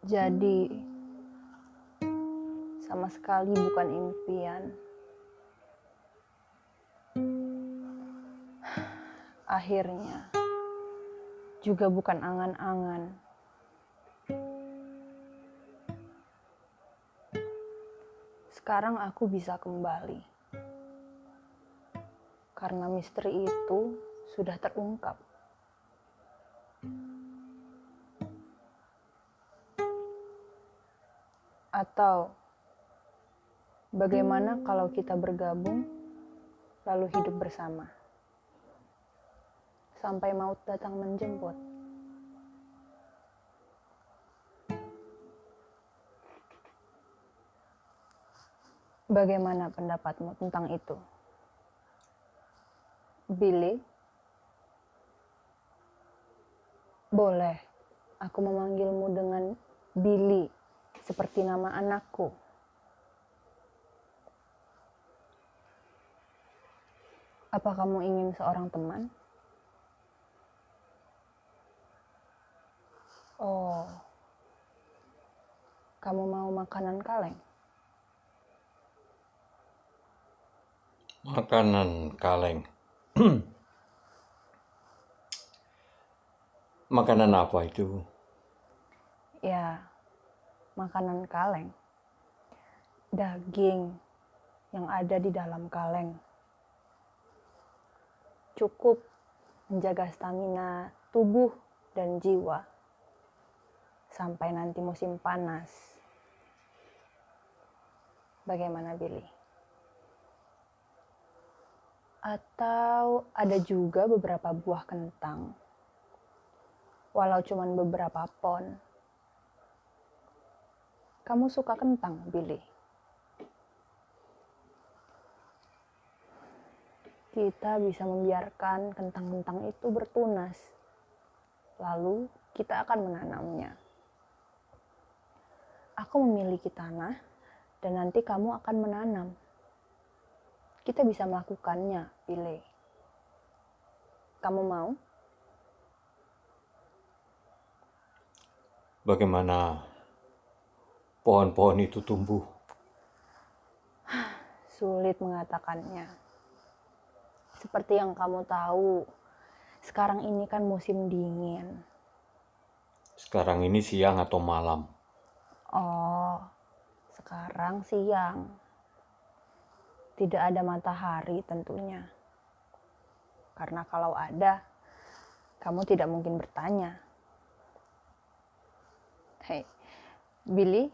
Jadi, sama sekali bukan impian. Akhirnya, juga bukan angan-angan. Sekarang aku bisa kembali. Karena misteri itu sudah terungkap. Atau bagaimana kalau kita bergabung lalu hidup bersama sampai maut datang menjemput? Bagaimana pendapatmu tentang itu, Billy? Boleh aku memanggilmu dengan Billy seperti nama anakku? Apa kamu ingin seorang teman? Oh, kamu mau makanan kaleng? Makanan kaleng. Makanan apa itu? Ya, makanan kaleng. Daging yang ada di dalam kaleng. Cukup menjaga stamina tubuh dan jiwa sampai nanti musim panas. Bagaimana, Billy? Atau ada juga beberapa buah kentang, walau cuma beberapa pon. Kamu suka kentang, Billy? Kita bisa membiarkan kentang-kentang itu bertunas, lalu kita akan menanamnya. Aku memiliki tanah, dan nanti kamu akan menanam. Kita bisa melakukannya, Billy. Kamu mau? Bagaimana pohon-pohon itu tumbuh? Sulit mengatakannya. Seperti yang kamu tahu, sekarang ini kan musim dingin. Sekarang ini siang atau malam? Oh, sekarang siang. Tidak ada matahari tentunya. Karena kalau ada, kamu tidak mungkin bertanya. Hei, Billy,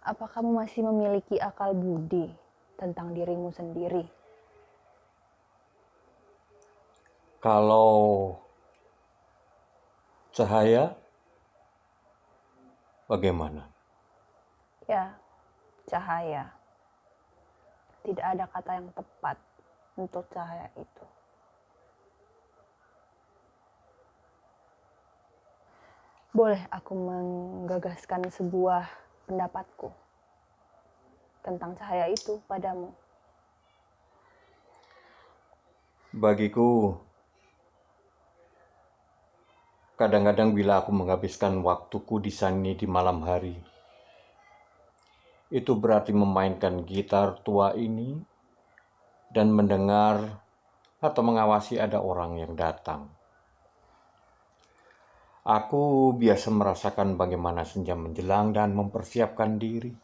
apa kamu masih memiliki akal budi tentang dirimu sendiri? Kalau cahaya, bagaimana? Ya, cahaya. Tidak ada kata yang tepat untuk cahaya itu. Boleh aku menggagaskan sebuah pendapatku tentang cahaya itu padamu? Bagiku, kadang-kadang bila aku menghabiskan waktuku di sini di malam hari, itu berarti memainkan gitar tua ini dan mendengar atau mengawasi ada orang yang datang. Aku biasa merasakan bagaimana senja menjelang dan mempersiapkan diri.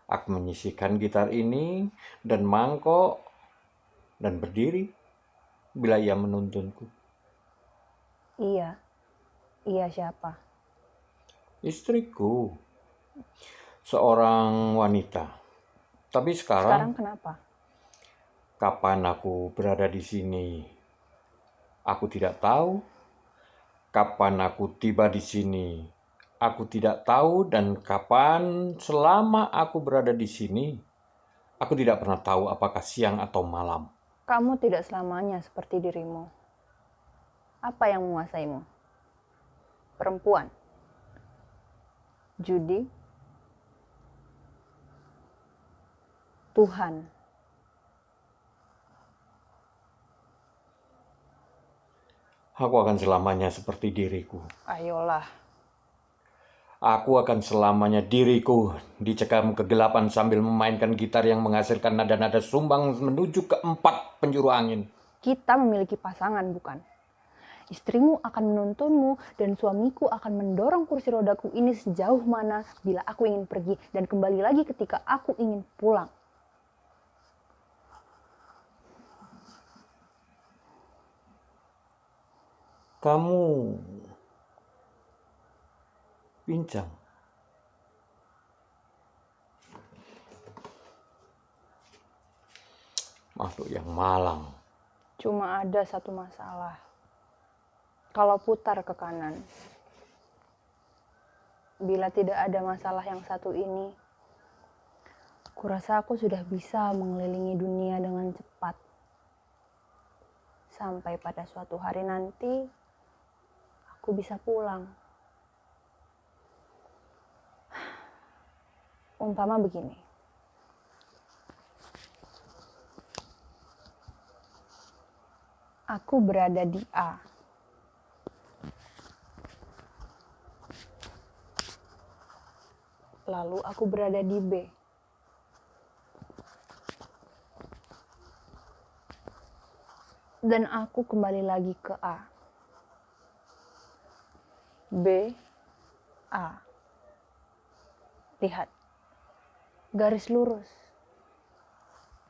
Aku menyisihkan gitar ini dan mangkok dan berdiri bila ia menuntunku. Iya, iya siapa? Istriku, seorang wanita. Tapi Sekarang sekarang, kenapa? kapan aku berada di sini, aku tidak tahu. Kapan aku tiba di sini, aku tidak tahu. Dan kapan selama aku berada di sini, aku tidak pernah tahu apakah siang atau malam. Kamu tidak selamanya seperti dirimu. Apa yang menguasaimu? Perempuan? Judi? Tuhan? Aku akan selamanya seperti diriku. Ayolah. Aku akan selamanya diriku dicekam kegelapan sambil memainkan gitar yang menghasilkan nada-nada sumbang menuju ke 4 penjuru angin. Kita memiliki pasangan, bukan? Istrimu akan menuntunmu dan suamiku akan mendorong kursi rodaku ini sejauh mana bila aku ingin pergi dan kembali lagi ketika aku ingin pulang. Kamu pincang. Makhluk yang malang. Cuma ada satu masalah. Kalau putar ke kanan, bila tidak ada masalah yang satu ini, kurasa aku sudah bisa mengelilingi dunia dengan cepat. Sampai pada suatu hari nanti, aku bisa pulang. Umpama begini. Aku berada di A. Lalu aku berada di B. Dan aku kembali lagi ke A. B, A. Lihat. Garis lurus.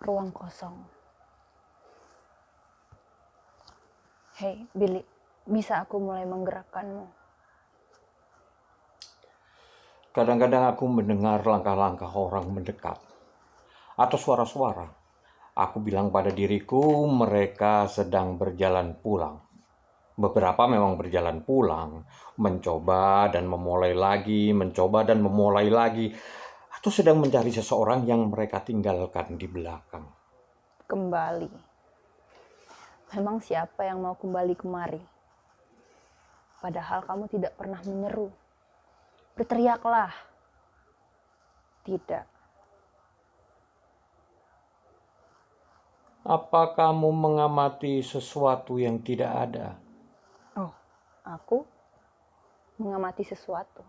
Ruang kosong. Hei, Billy. Bisa aku mulai menggerakkanmu? Kadang-kadang aku mendengar langkah-langkah orang mendekat atau suara-suara. Aku bilang pada diriku mereka sedang berjalan pulang. Beberapa memang berjalan pulang, mencoba dan memulai lagi, mencoba dan memulai lagi, atau sedang mencari seseorang yang mereka tinggalkan di belakang. Kembali. Memang siapa yang mau kembali kemari? Padahal kamu tidak pernah menyeru. Berteriaklah. Tidak. Apa kamu mengamati sesuatu yang tidak ada? Oh, aku mengamati sesuatu.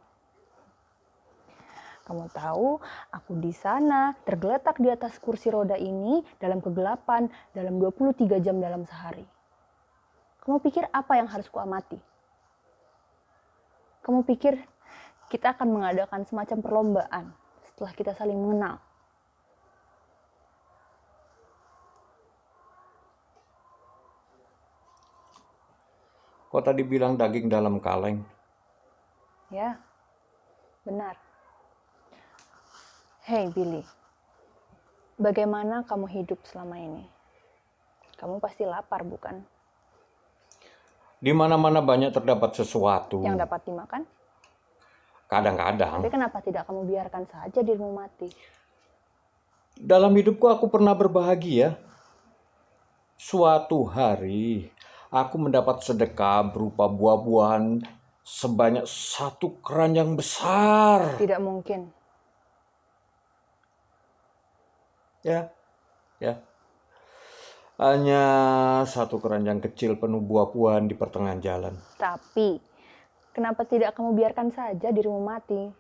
Kamu tahu, aku di sana tergeletak di atas kursi roda ini dalam kegelapan dalam 23 jam dalam sehari. Kamu pikir apa yang harus kuamati? Kamu pikir kita akan mengadakan semacam perlombaan setelah kita saling mengenal? Kau tadi bilang daging dalam kaleng. Ya, benar. Hei Billy, bagaimana kamu hidup selama ini? Kamu pasti lapar, bukan? Di mana-mana banyak terdapat sesuatu. Yang dapat dimakan? Kadang-kadang. Tapi kenapa tidak kamu biarkan saja dirimu mati? Dalam hidupku aku pernah berbahagia. Suatu hari aku mendapat sedekah berupa buah-buahan sebanyak 1 keranjang besar. Tidak mungkin. Ya. Hanya 1 keranjang kecil penuh buah-buahan di pertengahan jalan. Tapi, kenapa tidak kamu biarkan saja dirimu mati?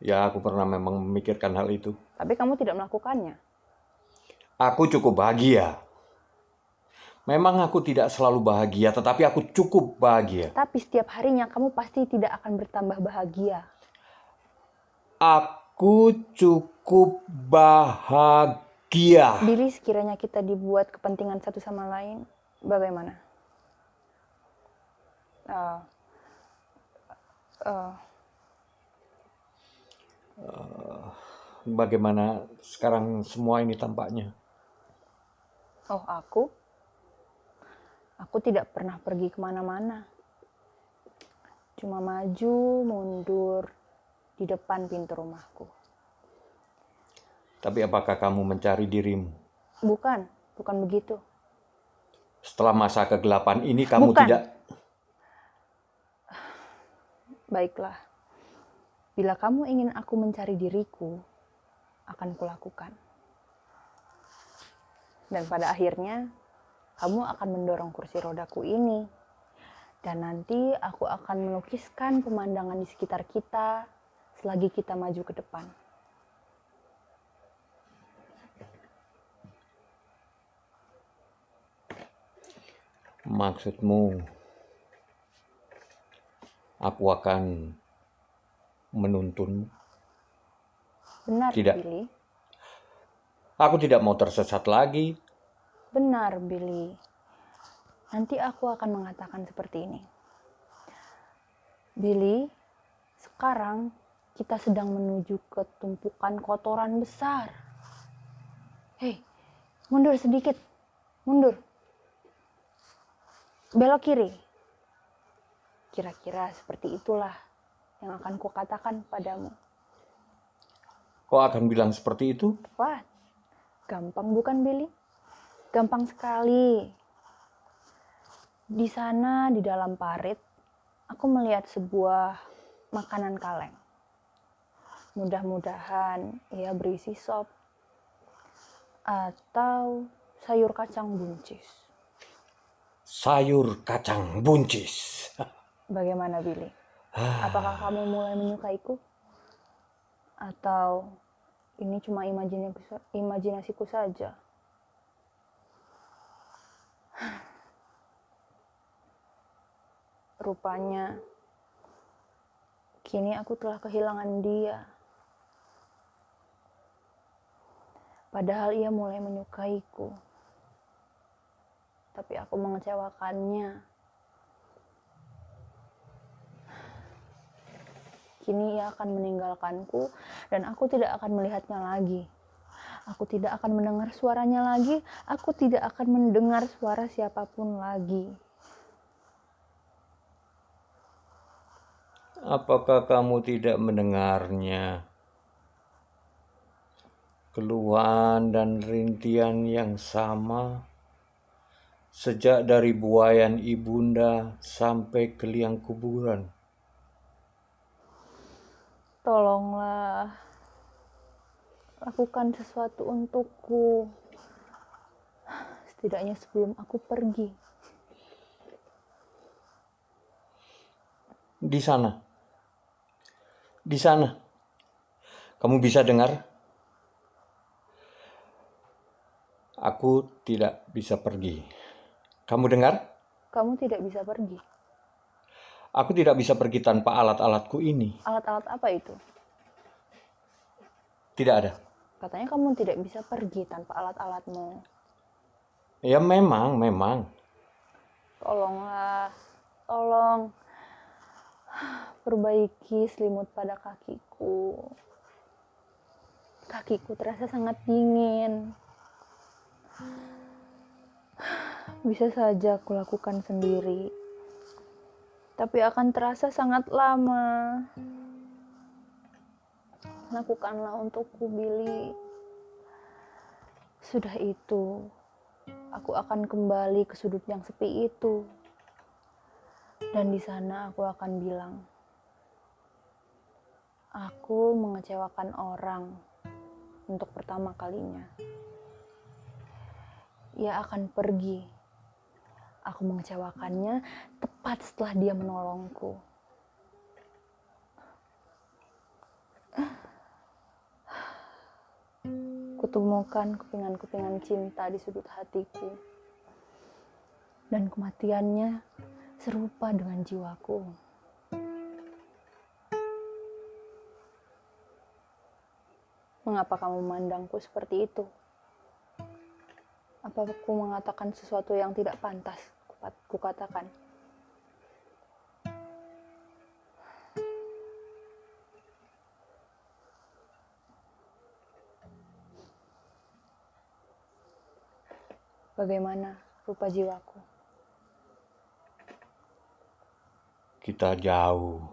Ya, aku pernah memang memikirkan hal itu. Tapi kamu tidak melakukannya. Aku cukup bahagia. Memang aku tidak selalu bahagia, tetapi aku cukup bahagia. Tapi setiap harinya kamu pasti tidak akan bertambah bahagia. Aku cukup bahagia. Billy, sekiranya kita dibuat kepentingan satu sama lain, bagaimana? Bagaimana sekarang semua ini tampaknya? Oh, aku? Aku tidak pernah pergi kemana-mana. Cuma maju, mundur di depan pintu rumahku. Tapi apakah kamu mencari dirimu? Bukan begitu. Setelah masa kegelapan ini kamu Bukan. tidak... Baiklah. Bila kamu ingin aku mencari diriku, akan kulakukan. Dan pada akhirnya, kamu akan mendorong kursi rodaku ini. Dan nanti aku akan melukiskan pemandangan di sekitar kita selagi kita maju ke depan. Maksudmu, aku akan menuntunmu? Benar, Tidak. Billy. Aku tidak mau tersesat lagi. Benar, Billy. Nanti aku akan mengatakan seperti ini. Billy, sekarang kita sedang menuju ke tumpukan kotoran besar. Hei, mundur sedikit. Mundur. Belok kiri. Kira-kira seperti itulah yang akan kukatakan padamu. Kau akan bilang seperti itu? Wah, gampang bukan, Billy? Gampang sekali. Di sana, di dalam parit, aku melihat sebuah makanan kaleng. Mudah-mudahan ia berisi sop atau sayur kacang buncis. Sayur kacang buncis. Bagaimana, Billy? Apakah kamu mulai menyukaiku? Atau ini cuma imajinasiku saja? Rupanya, kini aku telah kehilangan dia. Padahal ia mulai menyukaiku. Tapi aku mengecewakannya. Kini ia akan meninggalkanku dan aku tidak akan melihatnya lagi. Aku tidak akan mendengar suaranya lagi. Aku tidak akan mendengar suara siapapun lagi. Apakah kamu tidak mendengarnya? Keluhan dan rintian yang sama sejak dari buayan ibunda sampai ke liang kuburan. Tolonglah, lakukan sesuatu untukku. Setidaknya sebelum aku pergi. Di sana, kamu bisa dengar? Aku tidak bisa pergi. Kamu dengar? Kamu tidak bisa pergi. Aku tidak bisa pergi tanpa alat-alatku ini. Alat-alat apa itu? Tidak ada. Katanya kamu tidak bisa pergi tanpa alat-alatmu. Ya memang. Tolonglah, tolong. Perbaiki selimut pada kakiku. Kakiku terasa sangat dingin. Bisa saja aku lakukan sendiri. Tapi akan terasa sangat lama. Lakukanlah untukku, Billy. Sudah itu, aku akan kembali ke sudut yang sepi itu. Dan di sana aku akan bilang, aku mengecewakan orang untuk pertama kalinya. Ia akan pergi. Aku mengecewakannya tepat setelah dia menolongku. Kutemukan kepingan-kepingan cinta di sudut hatiku. Dan kematiannya serupa dengan jiwaku. Mengapa kamu memandangku seperti itu? Apa aku mengatakan sesuatu yang tidak pantas kukatakan? Bagaimana rupa jiwaku? Kita jauh.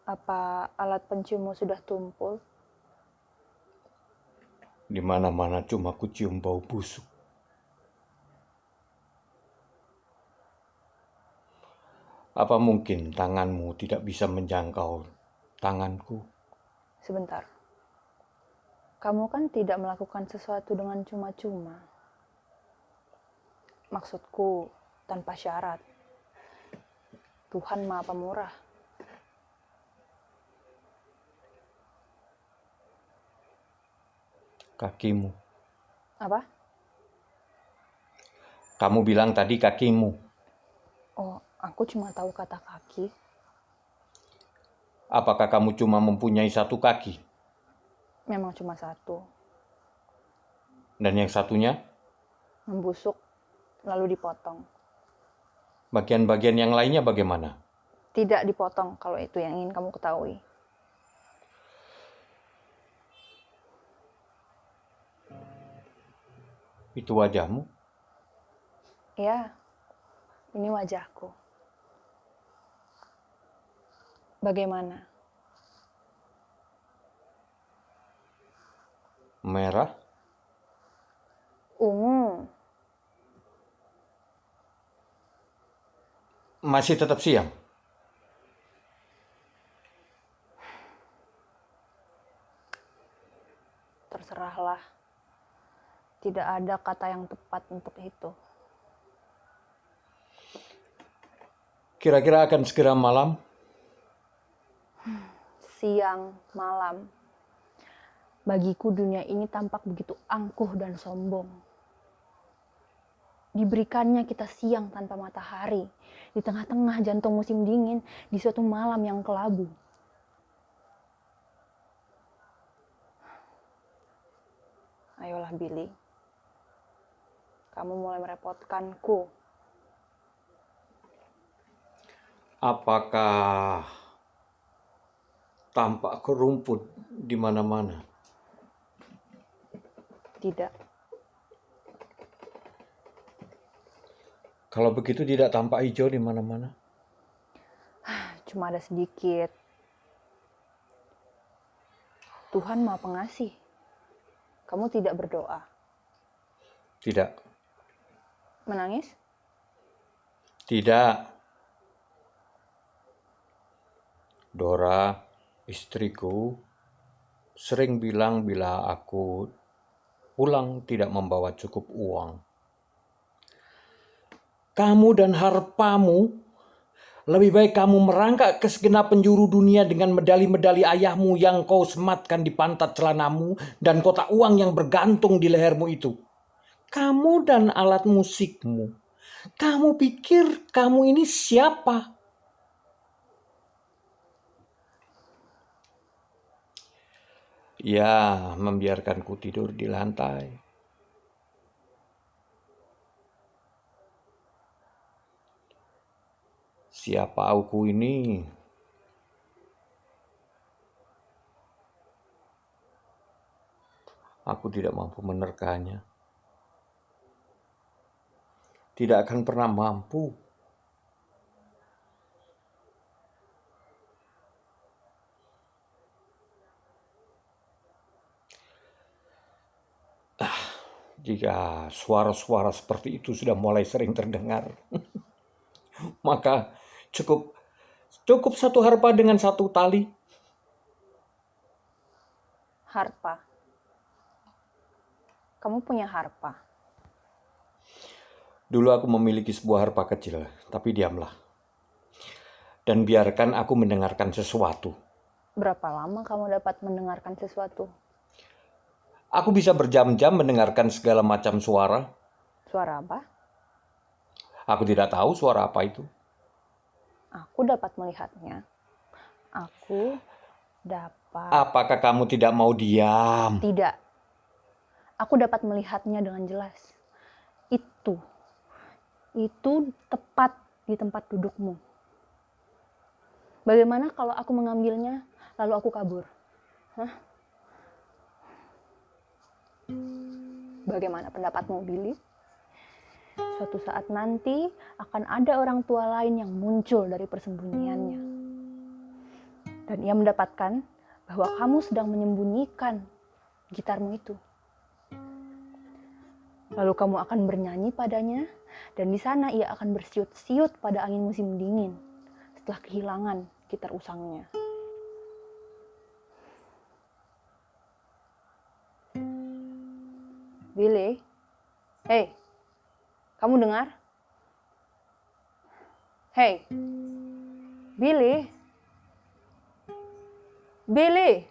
Apa alat penciummu sudah tumpul? Di mana-mana cuma kucium bau busuk. Apa mungkin tanganmu tidak bisa menjangkau tanganku? Sebentar. Kamu kan tidak melakukan sesuatu dengan cuma-cuma. Maksudku, tanpa syarat. Tuhan Maha Pemurah. Kakimu. Apa? Kamu bilang tadi kakimu. Oh, aku cuma tahu kata kaki. Apakah kamu cuma mempunyai satu kaki? Memang cuma satu. Dan yang satunya? Membusuk, lalu dipotong. Bagian-bagian yang lainnya bagaimana? Tidak dipotong kalau itu yang ingin kamu ketahui. Itu wajahmu? Ya, ini wajahku. Bagaimana? Merah? Ungu. Masih tetap siang? Terserahlah. Tidak ada kata yang tepat untuk itu. Kira-kira akan segera malam? Siang, malam. Bagiku dunia ini tampak begitu angkuh dan sombong. Diberikannya kita siang tanpa matahari, di tengah-tengah jantung musim dingin, di suatu malam yang kelabu. Ayolah Billy, kamu mulai merepotkanku. Apakah tampak kerumput di mana-mana? Tidak, Kalau begitu tidak tampak hijau di mana-mana? cuma ada sedikit. Tuhan Maha Pengasih. Kamu tidak berdoa. Tidak. Menangis? Tidak. Dora, istriku, sering bilang bila aku pulang tidak membawa cukup uang. Kamu dan harpamu, lebih baik kamu merangkak ke segenap penjuru dunia dengan medali-medali ayahmu yang kau sematkan di pantat celanamu dan kotak uang yang bergantung di lehermu itu. Kamu dan alat musikmu. Kamu pikir kamu ini siapa? Ya, membiarkanku tidur di lantai. Siapa aku ini? Aku tidak mampu menerkanya. Tidak akan pernah mampu. Jika suara-suara seperti itu sudah mulai sering terdengar, maka cukup satu harpa dengan satu tali. Harpa. Kamu punya harpa. Dulu aku memiliki sebuah harpa kecil, tapi diamlah. Dan biarkan aku mendengarkan sesuatu. Berapa lama kamu dapat mendengarkan sesuatu? Aku bisa berjam-jam mendengarkan segala macam suara. Suara apa? Aku tidak tahu suara apa itu. Aku dapat melihatnya. Aku dapat... Apakah kamu tidak mau diam? Tidak. Aku dapat melihatnya dengan jelas. Itu tepat di tempat dudukmu. Bagaimana kalau aku mengambilnya, lalu aku kabur? Hah? Bagaimana pendapatmu, Billy? Suatu saat nanti akan ada orang tua lain yang muncul dari persembunyiannya. Dan ia mendapatkan bahwa kamu sedang menyembunyikan gitarmu itu. Lalu kamu akan bernyanyi padanya, dan di sana ia akan bersiut-siut pada angin musim dingin setelah kehilangan gitar usangnya. Billy? Hei, kamu dengar? Hei, Billy? Billy?